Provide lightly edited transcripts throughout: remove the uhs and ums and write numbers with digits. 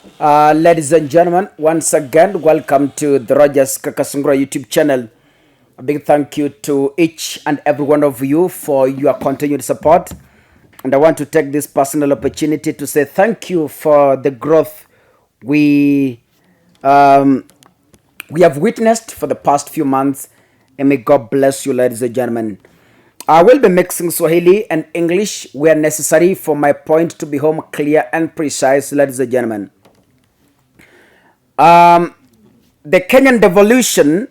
Ladies and gentlemen, once again, welcome to the Rogers Kakasungura YouTube channel. A big thank you to each and every one of you for your continued support. And I want to take this personal opportunity to say thank you for the growth we have witnessed for the past few months. And may God bless you, ladies and gentlemen. I will be mixing Swahili and English where necessary for my point to be home clear and precise, ladies and gentlemen. The Kenyan devolution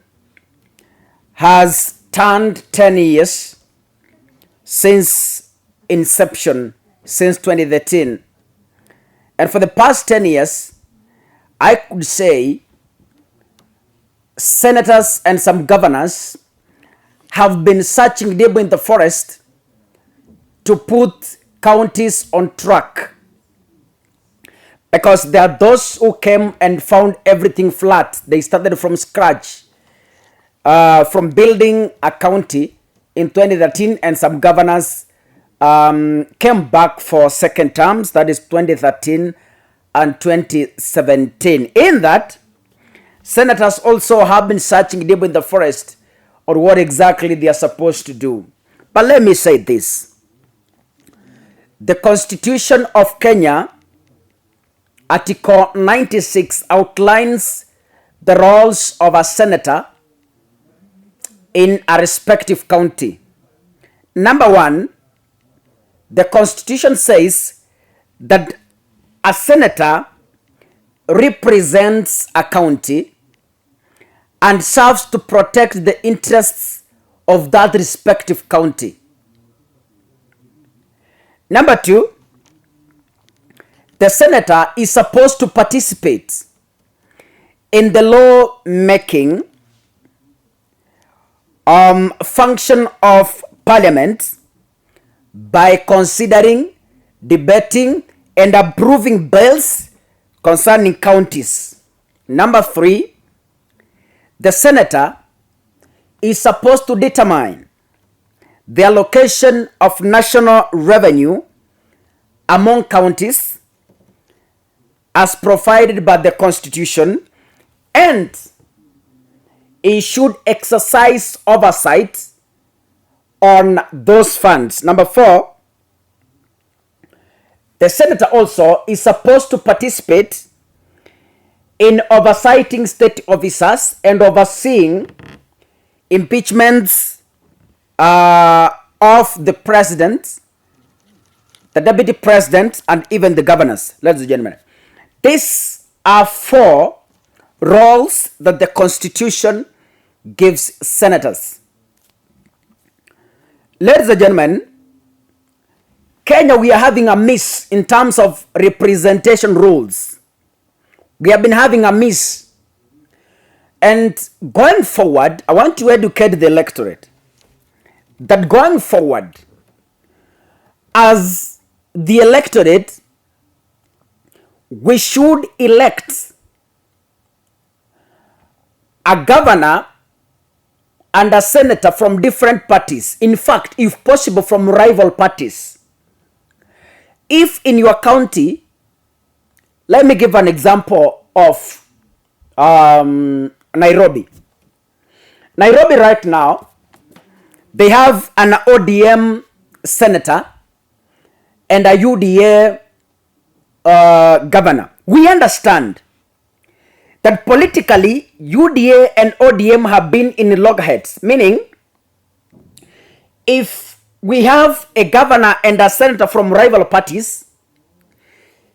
has turned 10 years since inception, since 2013. And for the past 10 years, I could say senators and some governors have been searching deep in the forest to put counties on track. Because there are those who came and found everything flat. They started from scratch, from building a county in 2013, and some governors came back for second terms, that is 2013 and 2017. In that, senators also have been searching deep in the forest on what exactly they are supposed to do. But let me say this. The Constitution of Kenya, Article 96, outlines the roles of a senator in a respective county. Number one, the Constitution says that a senator represents a county and serves to protect the interests of that respective county. Number two, the senator is supposed to participate in the law-making function of parliament by considering, debating, and approving bills concerning counties. Number three, the senator is supposed to determine the allocation of national revenue among counties as provided by the Constitution, and he should exercise oversight on those funds. Number four, the senator also is supposed to participate in oversighting state officers and overseeing impeachments of the president, the deputy president, and even the governors. Ladies and gentlemen, these are four roles that the Constitution gives senators. Ladies and gentlemen, Kenya, we are having a miss in terms of representation rules. We have been having a miss. And going forward, I want to educate the electorate that going forward, as the electorate, we should elect a governor and a senator from different parties. In fact, if possible, from rival parties. If in your county, let me give an example of Nairobi. Nairobi right now, they have an ODM senator and a UDA governor. We understand that politically UDA and ODM have been in loggerheads, meaning if we have a governor and a senator from rival parties,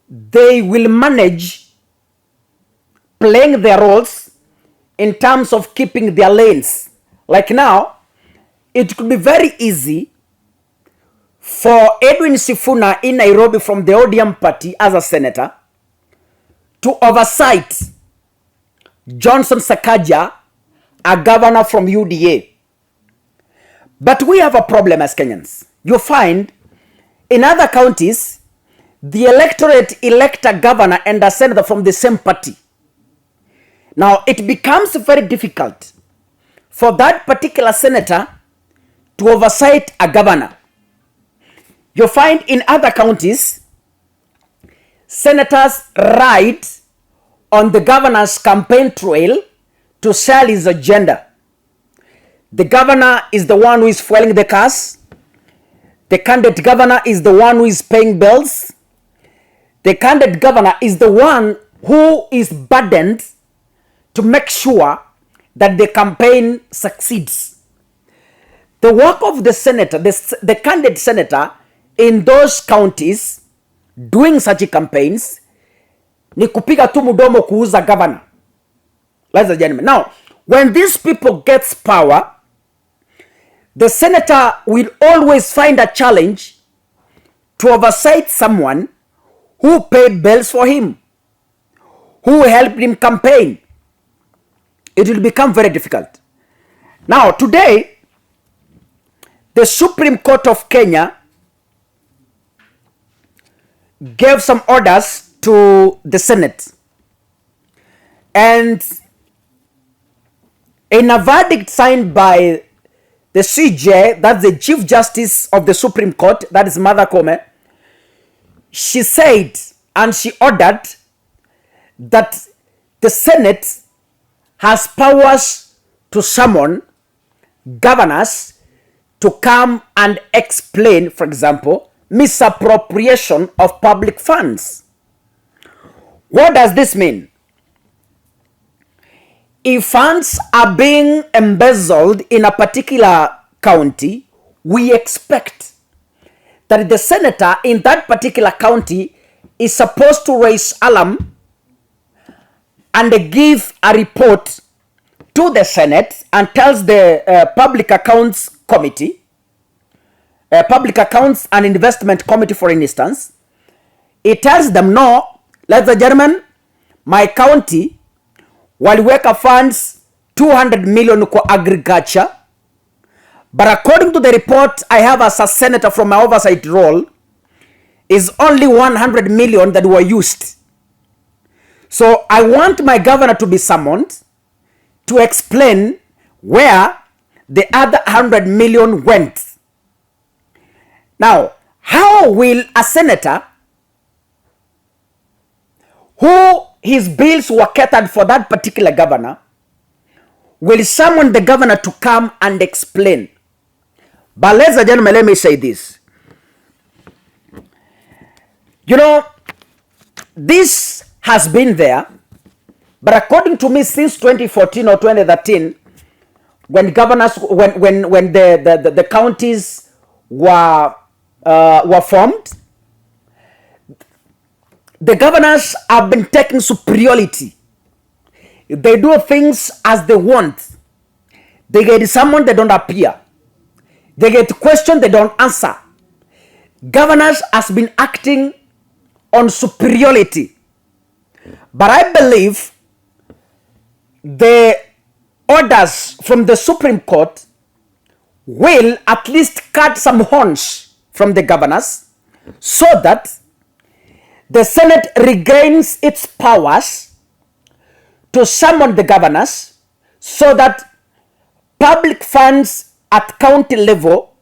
they will manage playing their roles in terms of keeping their lanes. Like now, it could be very easy for Edwin Sifuna in Nairobi from the ODM party as a senator to oversight Johnson Sakaja, a governor from UDA. But we have a problem as Kenyans. You find in other counties, the electorate elect a governor and a senator from the same party. Now, it becomes very difficult for that particular senator to oversight a governor. You find in other counties, senators write on the governor's campaign trail to sell his agenda. The governor is the one who is fueling the cars. The candidate governor is the one who is paying bills. The candidate governor is the one who is burdened to make sure that the campaign succeeds. The work of the senator, the candidate senator in those counties doing such campaigns ni kupiga tu mudomo kuuza governor. Ladies and gentlemen. Now, when these people gets power, the senator will always find a challenge to oversight someone who paid bills for him, who helped him campaign. It will become very difficult. Now, today, the Supreme Court of Kenya gave some orders to the Senate. And in a verdict signed by the CJ, that's the Chief Justice of the Supreme Court, that is Martha Koome, she said and she ordered that the Senate has powers to summon governors to come and explain, for example, misappropriation of public funds. What does this mean? If funds are being embezzled in a particular county, we expect that the senator in that particular county is supposed to raise alarm and give a report to the Senate and tells the Public Accounts Committee, Public Accounts and Investment Committee, for instance. It tells them, no, ladies and gentlemen, my county waliweka funds 200 million kwa agriculture, but according to the report I have as a senator from my oversight role, is only 100 million that were used. So I want my governor to be summoned to explain where the other 100 million went. Now, how will a senator who his bills were catered for that particular governor will summon the governor to come and explain? But ladies and gentlemen, let me say this. You know, this has been there, but according to me, since 2014 or 2013, when governors, when the counties were formed, the governors have been taking superiority. They do things as they want. They get summoned, they don't appear. They get questioned, they don't answer. Governors has been acting on superiority. But I believe the orders from the Supreme Court will at least cut some horns from the governors so that the Senate regains its powers to summon the governors so that public funds at county level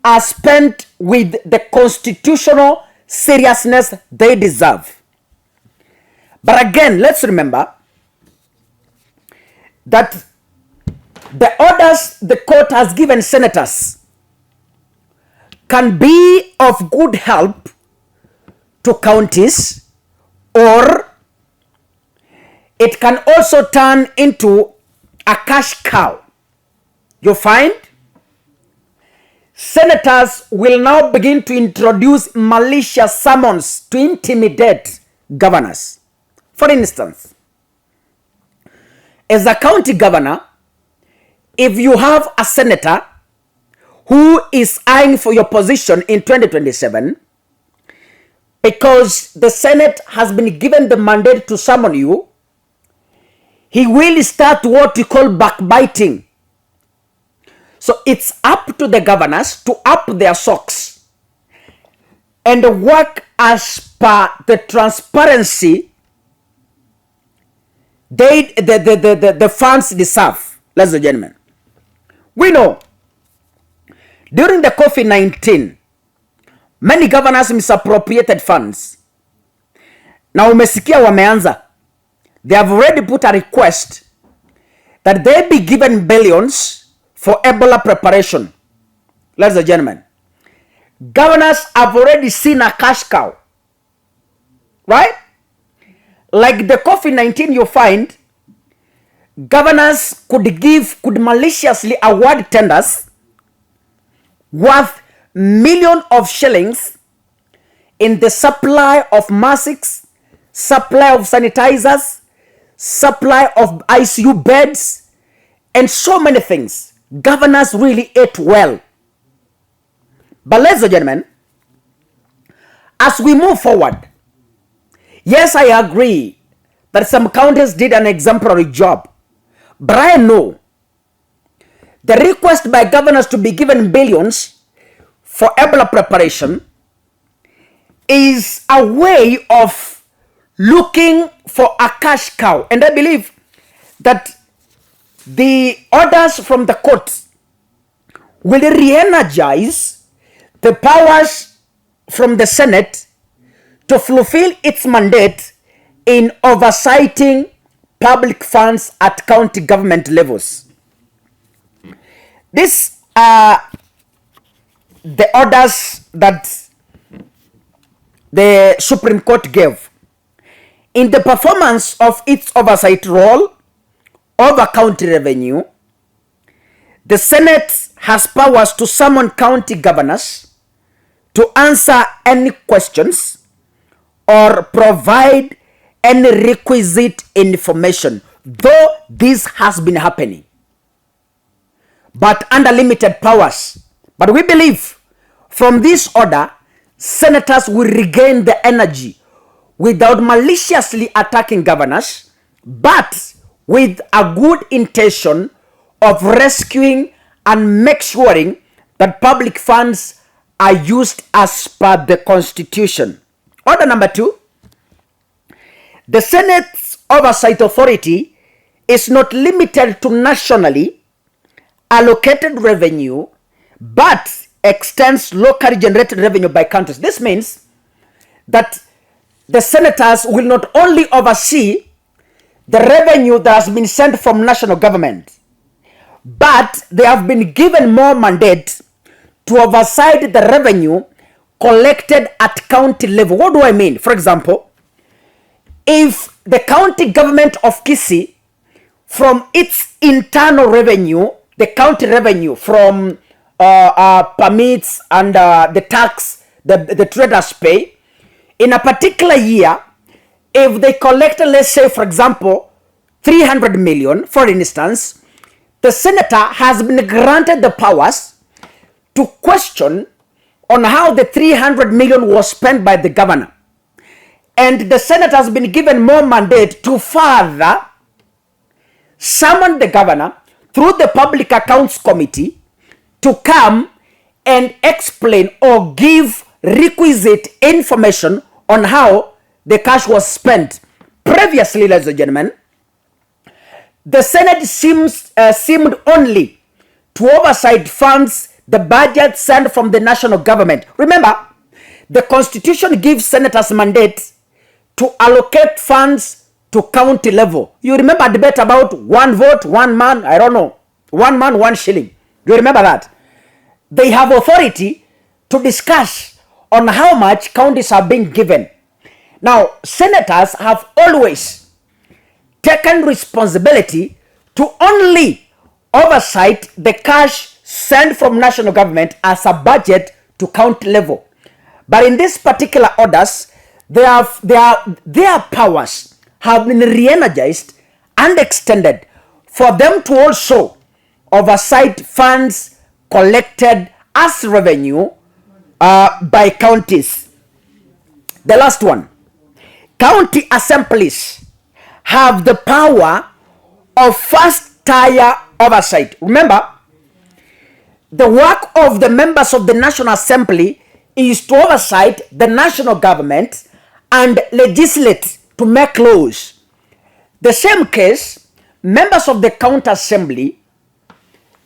are spent with the constitutional seriousness they deserve. But again, let's remember that the orders the court has given senators can be of good help to counties, or it can also turn into a cash cow. You find senators will now begin to introduce malicious summons to intimidate governors. For instance, as a county governor, if you have a senator who is eyeing for your position in 2027, because the Senate has been given the mandate to summon you, he will start what we call backbiting. So it's up to the governors to up their socks and work as per the transparency the funds deserve. Ladies and gentlemen, we know during the COVID-19, many governors misappropriated funds. Na umesikia wameanza. they have already put a request that they be given billions for Ebola preparation. Ladies and gentlemen, governors have already seen a cash cow, right? Like the COVID-19, you find governors could maliciously award tenders worth millions of shillings in the supply of masks, supply of sanitizers, supply of ICU beds, and so many things. Governors really ate well. But ladies and gentlemen, as we move forward, yes, I agree that some counties did an exemplary job. But I know the request by governors to be given billions for Ebola preparation is a way of looking for a cash cow. And I believe that the orders from the court will re-energize the powers from the Senate to fulfill its mandate in oversighting public funds at county government levels. These are the orders that the Supreme Court gave. In the performance of its oversight role over county revenue, the Senate has powers to summon county governors to answer any questions or provide any requisite information, though this has been happening, but under limited powers. But we believe from this order, senators will regain the energy without maliciously attacking governors, but with a good intention of rescuing and make sure that public funds are used as per the Constitution. Order number 2, the Senate's oversight authority is not limited to nationally allocated revenue, but extends locally generated revenue by counties. This means that the senators will not only oversee the revenue that has been sent from national government, but they have been given more mandate to oversight the revenue collected at county level. What do I mean? For example, if the county government of Kisii, from its internal revenue, the county revenue from permits and the tax the traders pay, in a particular year, if they collected, let's say, for example, 300 million, for instance, the senator has been granted the powers to question on how the 300 million was spent by the governor. And the Senate has been given more mandate to further summon the governor through the Public Accounts Committee to come and explain or give requisite information on how the cash was spent. Previously, ladies and gentlemen, the Senate seemed only to oversight funds the budget sent from the national government. Remember, the Constitution gives senators mandate to allocate funds to county level. You remember a debate about one vote, one man, I don't know, one man, one shilling. Do you remember that? They have authority to discuss on how much counties are being given. Now, senators have always taken responsibility to only oversight the cash sent from national government as a budget to county level. But in this particular orders, their powers have been re-energized and extended for them to also oversight funds collected as revenue by counties. The last one, county assemblies have the power of first tier oversight. Remember, the work of the members of the National Assembly is to oversight the national government and legislate to make laws. The same case, members of the county assembly,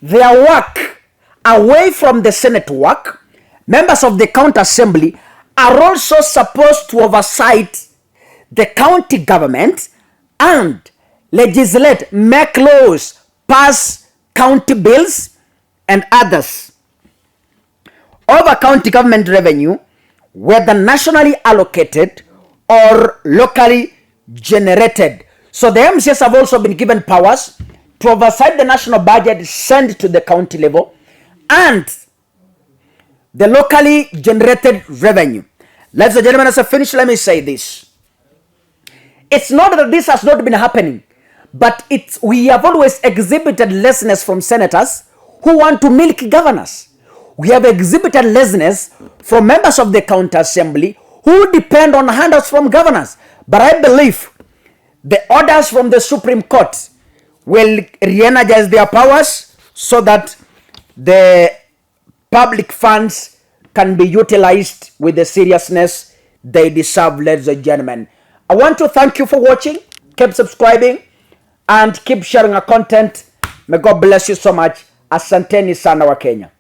their work away from the Senate work, members of the county assembly are also supposed to oversight the county government and legislate, make laws, pass county bills, and others over county government revenue, whether nationally allocated or locally generated. So the MCS have also been given powers to oversight the national budget sent to the county level and the locally generated revenue. Ladies and gentlemen, as I finish, let me say this. It's not that this has not been happening, but we have always exhibited laziness from senators who want to milk governors. We have exhibited laziness from members of the county assembly who depend on handouts from governors. But I believe the orders from the Supreme Court will re-energize their powers so that the public funds can be utilized with the seriousness they deserve, ladies and gentlemen. I want to thank you for watching. Keep subscribing and keep sharing our content. May God bless you so much. Asanteni sana wa Kenya.